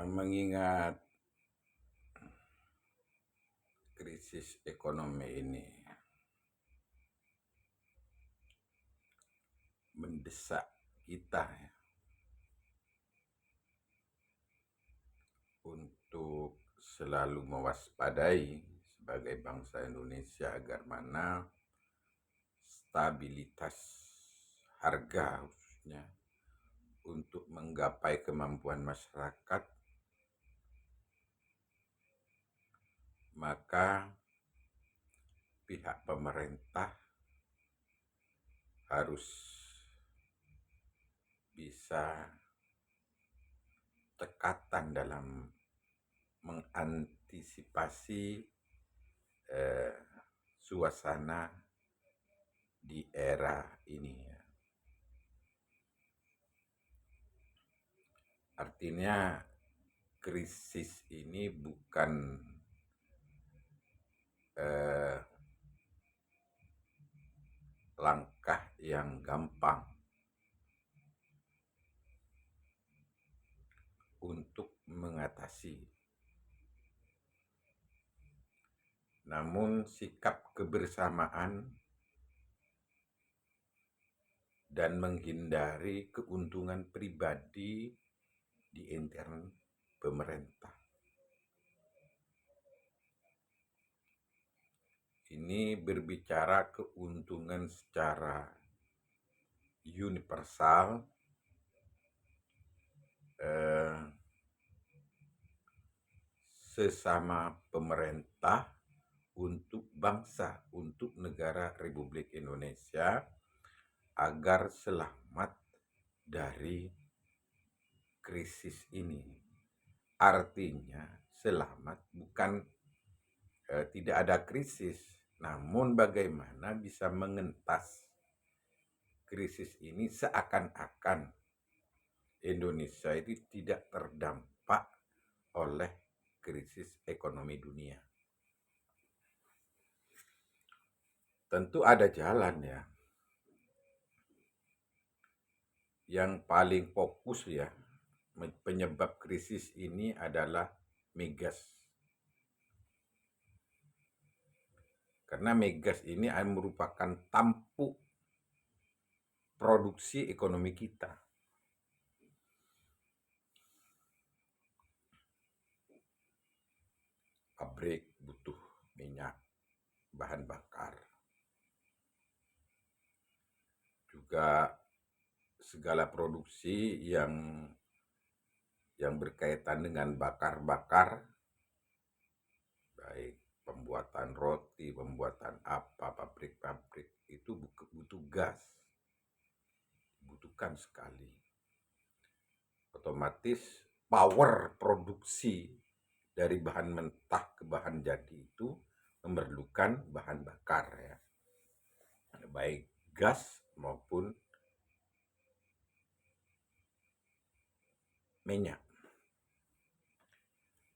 Mengingat krisis ekonomi ini mendesak kita ya, untuk selalu mewaspadai sebagai bangsa Indonesia agar mana stabilitas harga khususnya untuk menggapai kemampuan masyarakat, maka pihak pemerintah harus bisa tekatan dalam mengantisipasi suasana di era ini ya. Artinya krisis ini bukan langkah yang gampang untuk mengatasi. Namun sikap kebersamaan dan menghindari keuntungan pribadi di intern pemerintah. Ini berbicara keuntungan secara universal sesama pemerintah untuk bangsa, untuk negara Republik Indonesia agar selamat dari krisis ini. Artinya selamat bukan tidak ada krisis, namun bagaimana bisa mengentas krisis ini seakan-akan Indonesia itu tidak terdampak oleh krisis ekonomi dunia. Tentu ada jalan ya. Yang paling fokus ya, penyebab krisis ini adalah migas. Karena migas ini merupakan tampuk produksi ekonomi kita. Pabrik butuh minyak, bahan bakar. Juga segala produksi yang berkaitan dengan bakar-bakar, baik pembuatan roti, pembuatan apa, pabrik-pabrik itu butuh gas, butuhkan sekali. Otomatis power produksi dari bahan mentah ke bahan jadi itu memerlukan bahan bakar ya, baik gas maupun minyak.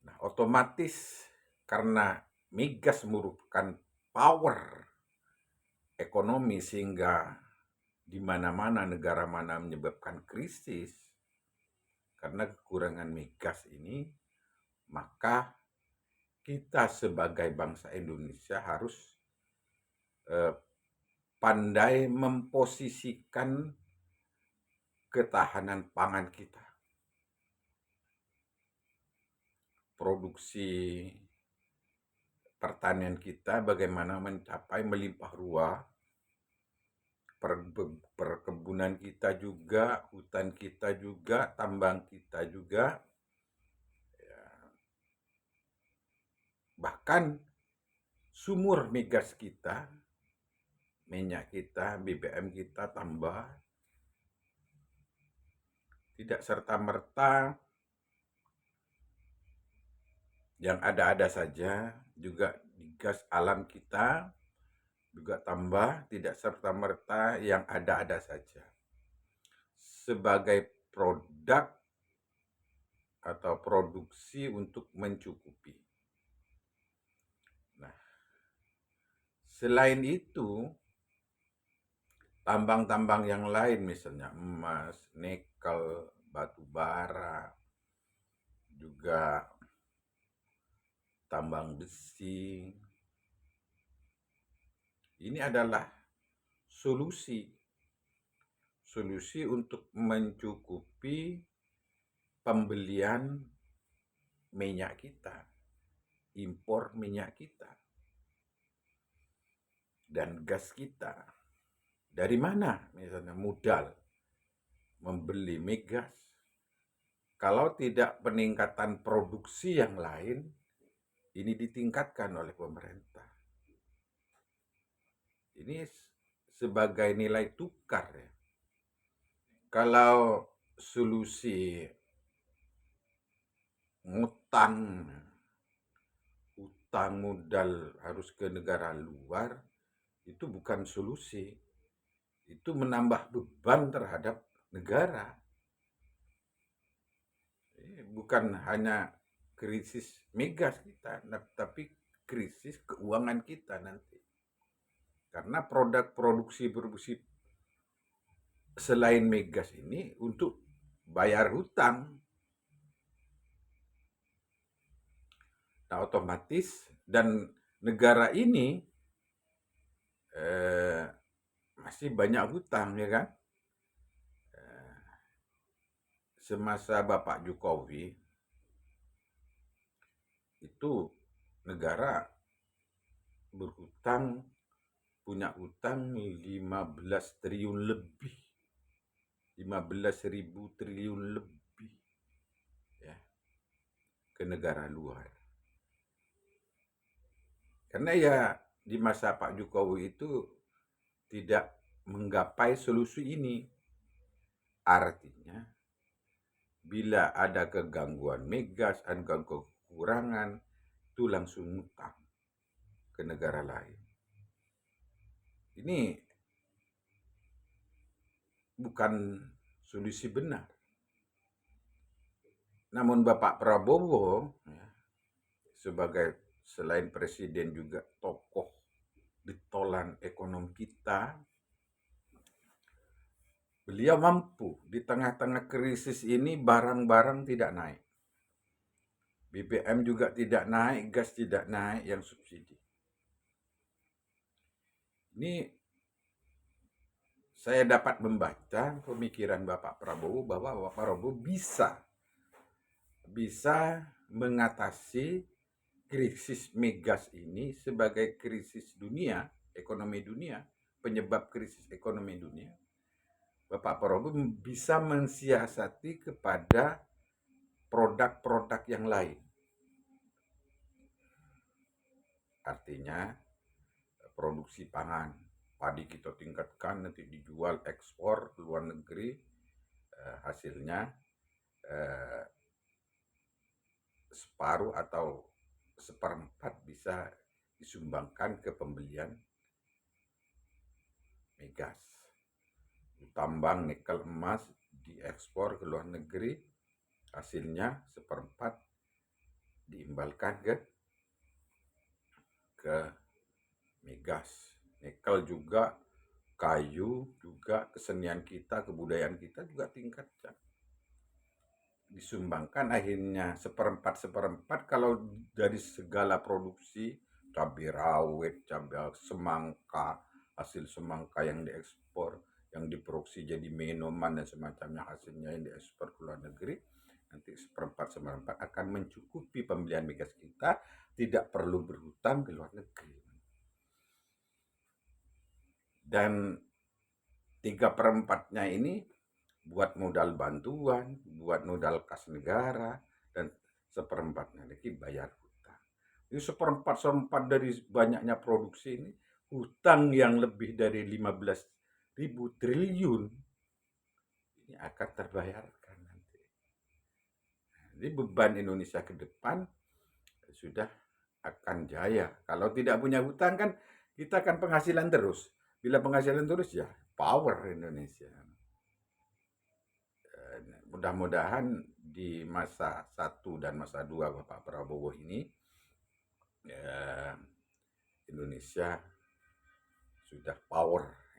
Nah, otomatis karena migas merupakan power ekonomi sehingga di mana-mana negara mana menyebabkan krisis karena kekurangan migas ini, maka kita sebagai bangsa Indonesia harus pandai memposisikan ketahanan pangan kita. Produksi pertanian kita bagaimana mencapai melimpah ruah, perkebunan kita juga, hutan kita juga, tambang kita juga, ya. Bahkan sumur migas kita, minyak kita, BBM kita tambah, tidak serta-merta yang ada-ada saja, juga di gas alam kita juga tambah, tidak serta-merta yang ada-ada saja. Sebagai produk atau produksi untuk mencukupi. Nah, selain itu, tambang-tambang yang lain misalnya emas, nikel, batu bara, juga tambang besi. Ini adalah solusi untuk mencukupi pembelian minyak kita, impor minyak kita, dan gas kita. Dari mana misalnya modal membeli migas? Kalau tidak peningkatan produksi yang lain, ini ditingkatkan oleh pemerintah. Ini sebagai nilai tukar ya. Kalau solusi ngutang modal harus ke negara luar, itu bukan solusi. Itu menambah beban terhadap negara. Bukan hanya krisis migas kita, tapi krisis keuangan kita nanti. Karena produksi selain migas ini untuk bayar hutang. Nah, otomatis dan negara ini masih banyak hutang, ya kan? Semasa Bapak Jokowi itu negara berhutang, punya hutang 15 triliun lebih. 15.000 triliun lebih ya, ke negara luar. Karena ya di masa Pak Jokowi itu tidak menggapai solusi ini. Artinya bila ada kegangguan migas, ada kekurangan, itu langsung ngutang ke negara lain. Ini bukan solusi benar. Namun Bapak Prabowo ya, sebagai selain presiden juga tokoh ditolan ekonomi kita, beliau mampu di tengah-tengah krisis ini barang-barang tidak naik. BBM juga tidak naik, gas tidak naik yang subsidi. Ini saya dapat membaca pemikiran Bapak Prabowo bahwa Bapak Prabowo bisa mengatasi krisis migas ini sebagai krisis dunia, ekonomi dunia, penyebab krisis ekonomi dunia. Bapak Prabowo bisa mensiasati kepada produk-produk yang lain. Artinya produksi pangan, padi kita tingkatkan, nanti dijual ekspor ke luar negeri, hasilnya separuh atau seperempat bisa disumbangkan ke pembelian migas. Tambang nikel emas diekspor ke luar negeri, hasilnya seperempat diimbalkan ke migas. Nikel juga, kayu juga, kesenian kita, kebudayaan kita juga tingkatkan. Disumbangkan akhirnya seperempat kalau dari segala produksi cabai rawit, cabai semangka, hasil semangka yang diekspor, yang diproduksi jadi minuman dan semacamnya, hasilnya yang diekspor ke luar negeri, nanti seperempat akan mencukupi pembelian migas kita, tidak perlu berhutang ke luar negeri. Dan 3/4-nya ini buat modal bantuan, buat modal kas negara, dan seperempatnya lagi bayar hutang. Ini seperempat dari banyaknya produksi ini, hutang yang lebih dari 15.000 triliun ini akan terbayarkan nanti. Jadi beban Indonesia ke depan sudah akan jaya. Kalau tidak punya hutang kan kita akan penghasilan terus. Bila penghasilan terus ya power Indonesia. Mudah-mudahan di masa 1 dan masa 2 Bapak Prabowo ini Indonesia sudah power